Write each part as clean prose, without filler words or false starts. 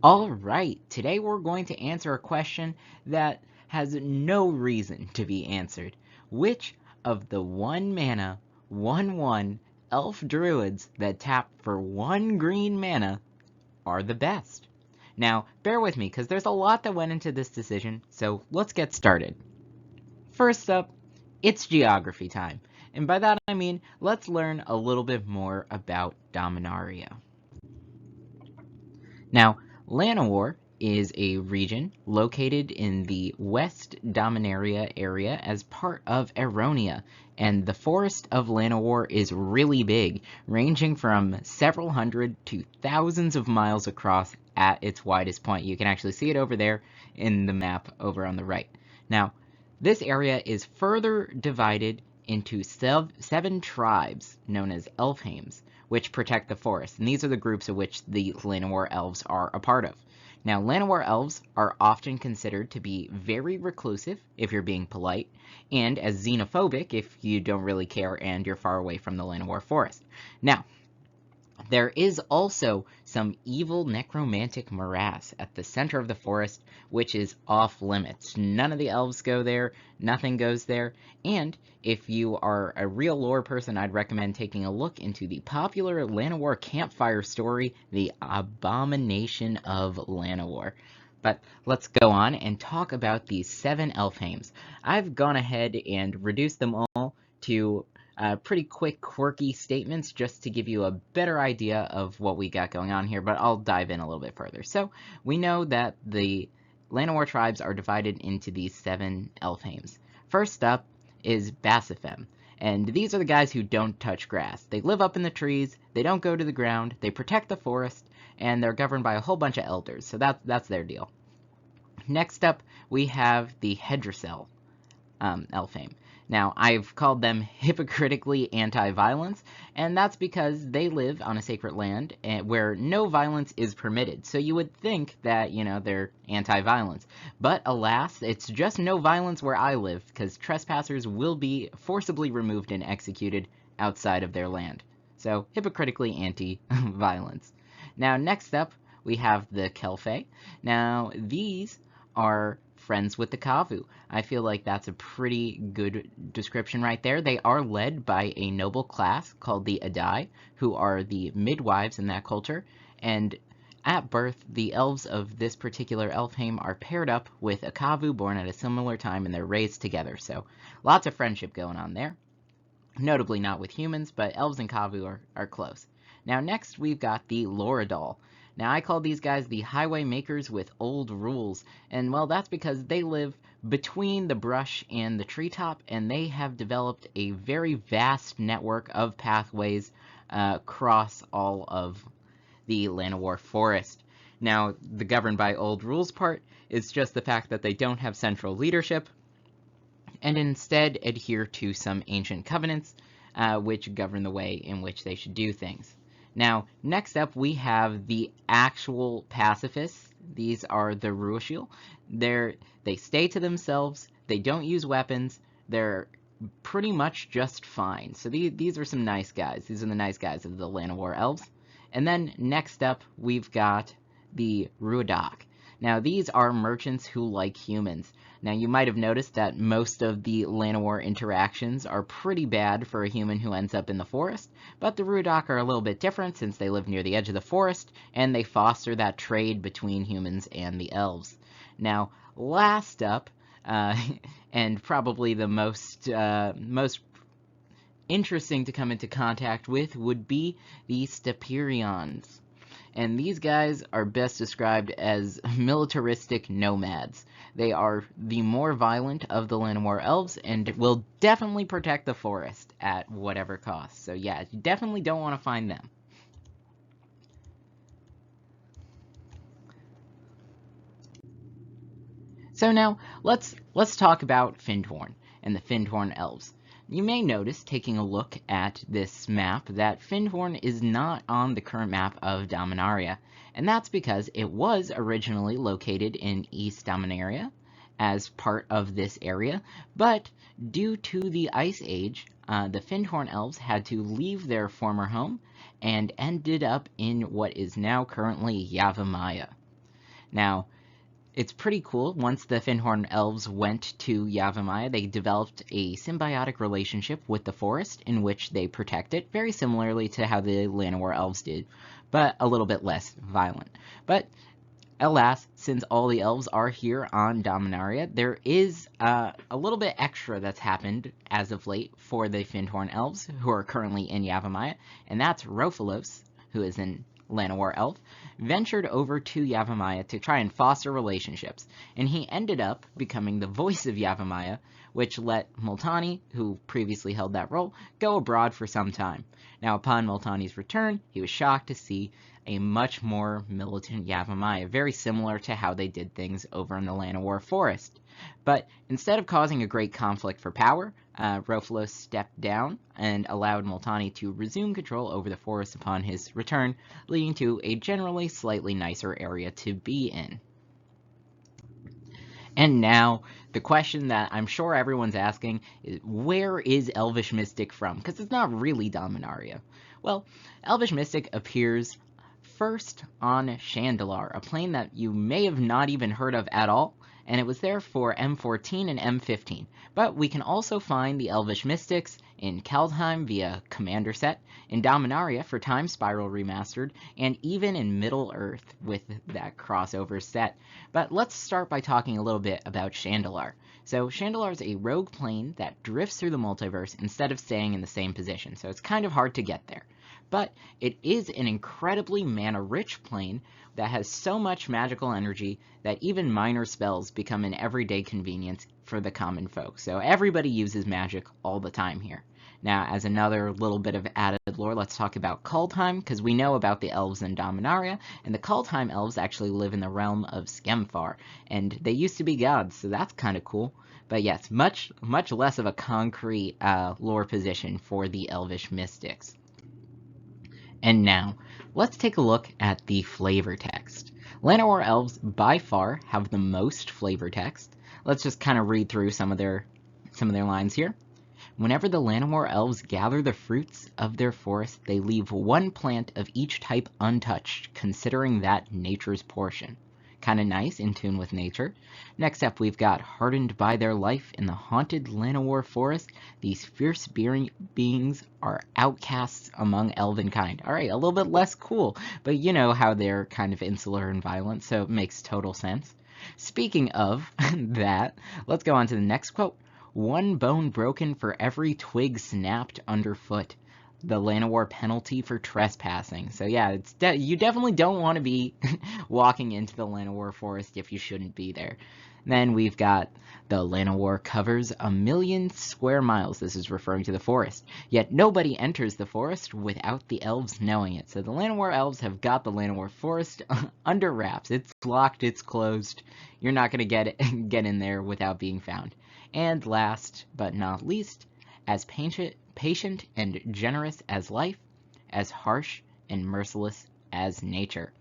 Alright, today we're going to answer a question that has no reason to be answered. Which of the 1 mana, 1/1 Elf Druids that tap for 1 green mana are the best? Now, bear with me because there's a lot that went into this decision, so let's get started. First up, it's geography time, and by that I mean let's learn a little bit more about Dominaria. Now, Llanowar is a region located in the West Dominaria area as part of Eronia, and the forest of Llanowar is really big, ranging from several hundred to thousands of miles across at its widest point. You can actually see it over there in the map over on the right. Now, this area is further divided into 7 tribes known as Elfheims, which protect the forest, and these are the groups of which the Llanowar elves are a part of. Now, Llanowar elves are often considered to be very reclusive, if you're being polite, and as xenophobic if you don't really care and you're far away from the Llanowar forest. Now, there is also some evil necromantic morass at the center of the forest, which is off limits. None of the elves go there, nothing goes there, and if you are a real lore person, I'd recommend taking a look into the popular Llanowar campfire story, The Abomination of Llanowar. But let's go on and talk about these 7 Elfheims. I've gone ahead and reduced them all to pretty quick, quirky statements just to give you a better idea of what we got going on here, but I'll dive in a little bit further. So, we know that the Llanowar tribes are divided into these 7 Elfheims. First up is Basifem, and these are the guys who don't touch grass. They live up in the trees, they don't go to the ground, they protect the forest, and they're governed by a whole bunch of elders, so that's their deal. Next up, we have the Hedricel Elfheim. Now, I've called them hypocritically anti-violence, and that's because they live on a sacred land where no violence is permitted. So you would think that, they're anti-violence. But alas, it's just no violence where I live, because trespassers will be forcibly removed and executed outside of their land. So, hypocritically anti-violence. Now, next up, we have the Kelfei. Now, these are friends with the Kavu. I feel like that's a pretty good description right there. They are led by a noble class called the Adai, who are the midwives in that culture, and at birth, the elves of this particular Elfheim are paired up with a Kavu born at a similar time, and they're raised together, so lots of friendship going on there. Notably not with humans, but elves and Kavu are close. Now next, we've got the Loradal. Now, I call these guys the highway makers with old rules, and well, that's because they live between the brush and the treetop, and they have developed a very vast network of pathways across all of the Llanowar forest. Now, the governed by old rules part is just the fact that they don't have central leadership, and instead adhere to some ancient covenants, which govern the way in which they should do things. Now, next up, we have the actual pacifists. These are the Ruashil. They stay to themselves, they don't use weapons, they're pretty much just fine. So these are some nice guys. These are the nice guys of the Llanowar elves. And then next up, we've got the Ruadak. Now, these are merchants who like humans. Now, you might have noticed that most of the Llanowar interactions are pretty bad for a human who ends up in the forest, but the Ruadak are a little bit different since they live near the edge of the forest, and they foster that trade between humans and the elves. Now, last up, and probably the most interesting to come into contact with would be the Stepirions. And these guys are best described as militaristic nomads. They are the more violent of the Llanowar elves and will definitely protect the forest at whatever cost. So yeah, you definitely don't want to find them. So now, let's talk about Findhorn and the Findhorn elves. You may notice, taking a look at this map, that Findhorn is not on the current map of Dominaria, and that's because it was originally located in East Dominaria as part of this area, but due to the Ice Age, the Findhorn elves had to leave their former home and ended up in what is now currently Yavimaya. Now, it's pretty cool. Once the Fyndhorn elves went to Yavimaya, they developed a symbiotic relationship with the forest in which they protect it, very similarly to how the Llanowar elves did, but a little bit less violent. But alas, since all the elves are here on Dominaria, there is a little bit extra that's happened as of late for the Fyndhorn elves who are currently in Yavimaya, and that's Rofalos, who is an Llanowar elf, ventured over to Yavimaya to try and foster relationships, and he ended up becoming the voice of Yavimaya, which let Multani, who previously held that role, go abroad for some time. Now, upon Multani's return, he was shocked to see a much more militant Yavimaya, very similar to how they did things over in the Llanowar Forest. But instead of causing a great conflict for power, Rofalos stepped down and allowed Multani to resume control over the forest upon his return, leading to a generally slightly nicer area to be in. And now, the question that I'm sure everyone's asking is, where is Elvish Mystic from? Because it's not really Dominaria. Well, Elvish Mystic appears first on Chandalar, a plane that you may have not even heard of at all, and it was there for M14 and M15. But we can also find the Elvish Mystics in Kaldheim via Commander Set, in Dominaria for Time Spiral Remastered, and even in Middle-earth with that crossover set. But let's start by talking a little bit about Chandalar. So Chandalar is a rogue plane that drifts through the multiverse instead of staying in the same position, so it's kind of hard to get there. But it is an incredibly mana-rich plane that has so much magical energy that even minor spells become an everyday convenience for the common folk. So everybody uses magic all the time here. Now, as another little bit of added lore, let's talk about Kaldheim, because we know about the elves in Dominaria, and the Kaldheim elves actually live in the realm of Skemfar, and they used to be gods, so that's kind of cool. But yes, much less of a concrete lore position for the Elvish Mystics. And now, let's take a look at the flavor text. Llanowar elves, by far, have the most flavor text. Let's just kind of read through some of their lines here. Whenever the Llanowar elves gather the fruits of their forest, they leave one plant of each type untouched, considering that nature's portion. Kind of nice, in tune with nature. Next up, we've got hardened by their life in the haunted Llanowar forest. These fierce beings are outcasts among elven kind. Alright, a little bit less cool, but you know how they're kind of insular and violent, so it makes total sense. Speaking of that, let's go on to the next quote. One bone broken for every twig snapped underfoot. The Llanowar penalty for trespassing. So yeah, you definitely don't want to be walking into the Llanowar forest if you shouldn't be there. Then we've got the Llanowar covers 1,000,000 square miles. This is referring to the forest. Yet nobody enters the forest without the elves knowing it. So the Llanowar elves have got the Llanowar forest under wraps. It's locked, it's closed. You're not going to get in there without being found. And last but not least, as patient and generous as life, as harsh and merciless as nature.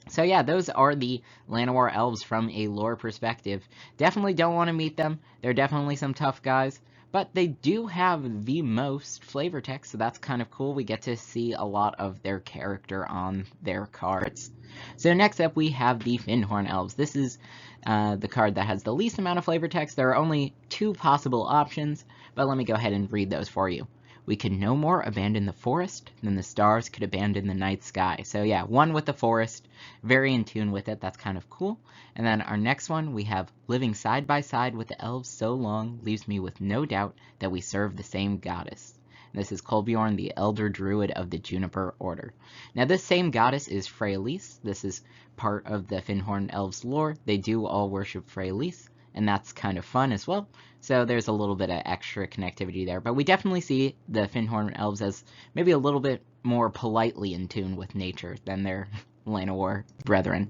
So yeah, those are the Llanowar elves from a lore perspective. Definitely don't want to meet them. They're definitely some tough guys, but they do have the most flavor text, so that's kind of cool. We get to see a lot of their character on their cards. So next up, we have the Fyndhorn elves. This is the card that has the least amount of flavor text. There are only 2 possible options, but let me go ahead and read those for you. We can no more abandon the forest than the stars could abandon the night sky. So yeah, one with the forest, very in tune with it. That's kind of cool. And then our next one, we have living side by side with the elves so long leaves me with no doubt that we serve the same goddess. This is Kolbjorn, the Elder Druid of the Juniper Order. Now this same goddess is Freyalise. This is part of the Fyndhorn elves lore. They do all worship Freyalise, and that's kind of fun as well. So there's a little bit of extra connectivity there. But we definitely see the Fyndhorn elves as maybe a little bit more politely in tune with nature than their Llanowar brethren.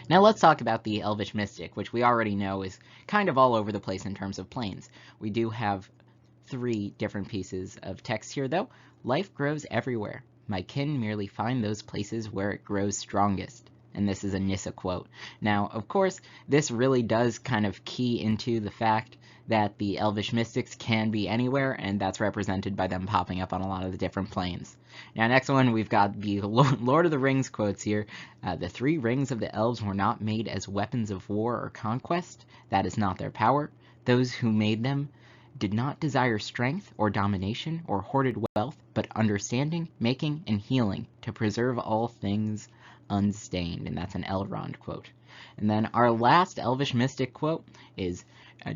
Now let's talk about the Elvish Mystic, which we already know is kind of all over the place in terms of planes. We do have 3 different pieces of text here, though. Life grows everywhere. My kin merely find those places where it grows strongest. And this is a Nissa quote. Now, of course, this really does kind of key into the fact that the Elvish Mystics can be anywhere, and that's represented by them popping up on a lot of the different planes. Now, next one, we've got the Lord of the Rings quotes here. The 3 rings of the elves were not made as weapons of war or conquest. That is not their power. Those who made them did not desire strength or domination or hoarded wealth, but understanding, making, and healing to preserve all things unstained. And that's an Elrond quote. And then our last elvish mystic quote is,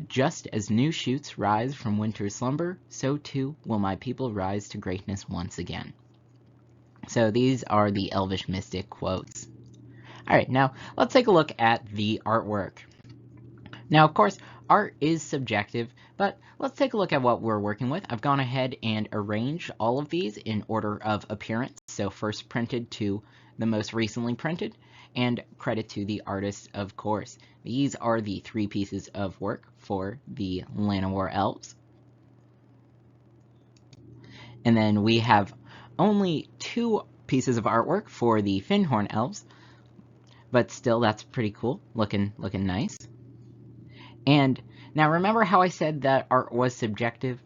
just as new shoots rise from winter's slumber, so too will my people rise to greatness once again. So these are the elvish mystic quotes. All right, now let's take a look at the artwork. Now, of course, art is subjective, but let's take a look at what we're working with. I've gone ahead and arranged all of these in order of appearance, so first printed to the most recently printed, and credit to the artist, of course. These are the 3 pieces of work for the Llanowar elves. And then we have only 2 pieces of artwork for the Fyndhorn elves, but still that's pretty cool, looking nice. And now remember how I said that art was subjective?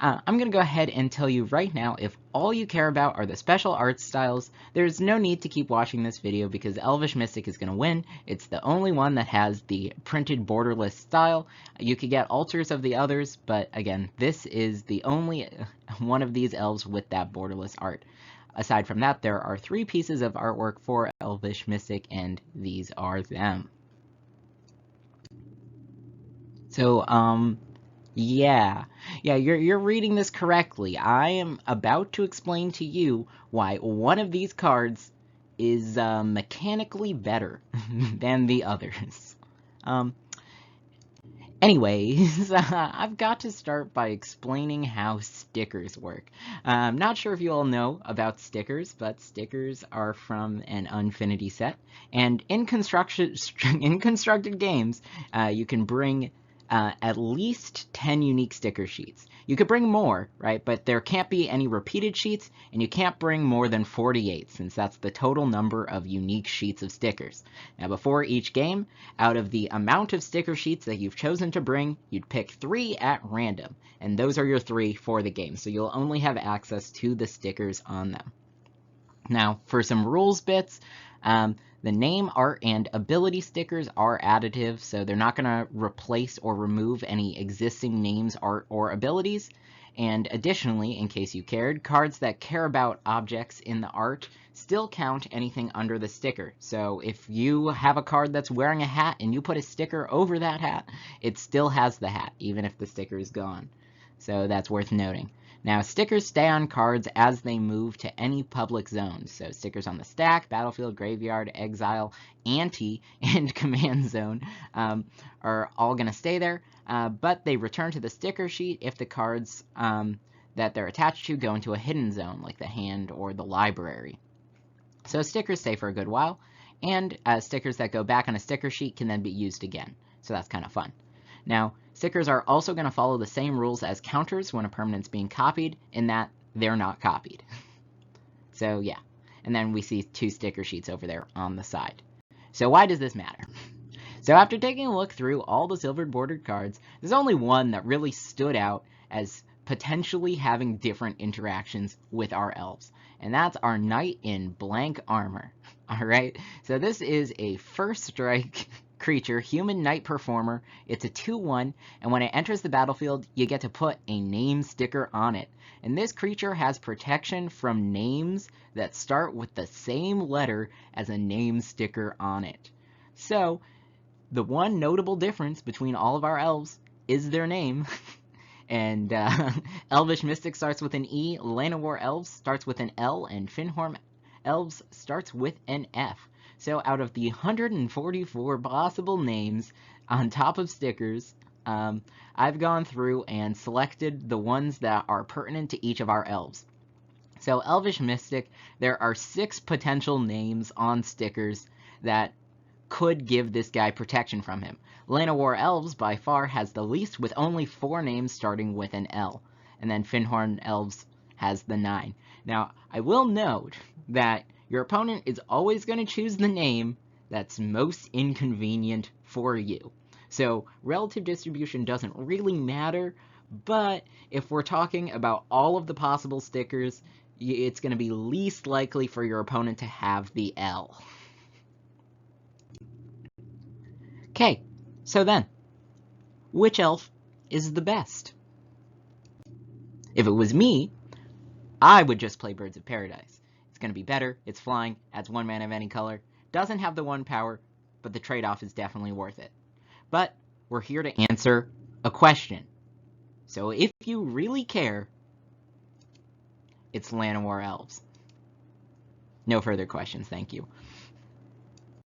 I'm going to go ahead and tell you right now, if all you care about are the special art styles, there's no need to keep watching this video because Elvish Mystic is going to win. It's the only one that has the printed borderless style. You could get alters of the others, but again, this is the only one of these elves with that borderless art. Aside from that, there are 3 pieces of artwork for Elvish Mystic, and these are them. So, yeah, you're reading this correctly. I am about to explain to you why one of these cards is mechanically better than the others. Anyways, I've got to start by explaining how stickers work. I'm not sure if you all know about stickers, but stickers are from an Unfinity set, and in constructed games, you can bring at least 10 unique sticker sheets. You could bring more, right? But there can't be any repeated sheets, and you can't bring more than 48, since that's the total number of unique sheets of stickers. Now, before each game, out of the amount of sticker sheets that you've chosen to bring, you'd pick 3 at random, and those are your 3 for the game, so you'll only have access to the stickers on them. Now, for some rules bits, the name, art, and ability stickers are additive, so they're not going to replace or remove any existing names, art, or abilities. And additionally, in case you cared, cards that care about objects in the art still count anything under the sticker. So if you have a card that's wearing a hat and you put a sticker over that hat, it still has the hat, even if the sticker is gone. So that's worth noting. Now, stickers stay on cards as they move to any public zones. So stickers on the stack, battlefield, graveyard, exile, ante, and command zone are all going to stay there, but they return to the sticker sheet if the cards that they're attached to go into a hidden zone, like the hand or the library. So stickers stay for a good while, and stickers that go back on a sticker sheet can then be used again. So that's kind of fun. Now, stickers are also going to follow the same rules as counters when a permanent's being copied, in that they're not copied. So yeah, and then we see 2 sticker sheets over there on the side. So why does this matter? So after taking a look through all the silvered bordered cards, there's only one that really stood out as potentially having different interactions with our elves, and that's our knight in blank armor. Alright, so this is a first strike creature, human knight performer. It's a 2/1, and when it enters the battlefield, you get to put a name sticker on it. And this creature has protection from names that start with the same letter as a name sticker on it. So, the one notable difference between all of our elves is their name. And Elvish Mystic starts with an E, Llanowar Elves starts with an L, and Fyndhorn Elves starts with an F. So out of the 144 possible names on top of stickers, I've gone through and selected the ones that are pertinent to each of our elves. So Elvish Mystic, there are 6 potential names on stickers that could give this guy protection from him. Llanowar Elves by far has the least, with only 4 names starting with an L. And then Fyndhorn Elves has the 9. Now, I will note that your opponent is always going to choose the name that's most inconvenient for you. So relative distribution doesn't really matter, but if we're talking about all of the possible stickers, it's going to be least likely for your opponent to have the L. Okay, so then, which elf is the best? If it was me, I would just play Birds of Paradise. It's going to be better, it's flying, adds 1 mana of any color, doesn't have the 1 power, but the trade-off is definitely worth it. But we're here to answer a question. So if you really care, it's Llanowar Elves. No further questions, thank you.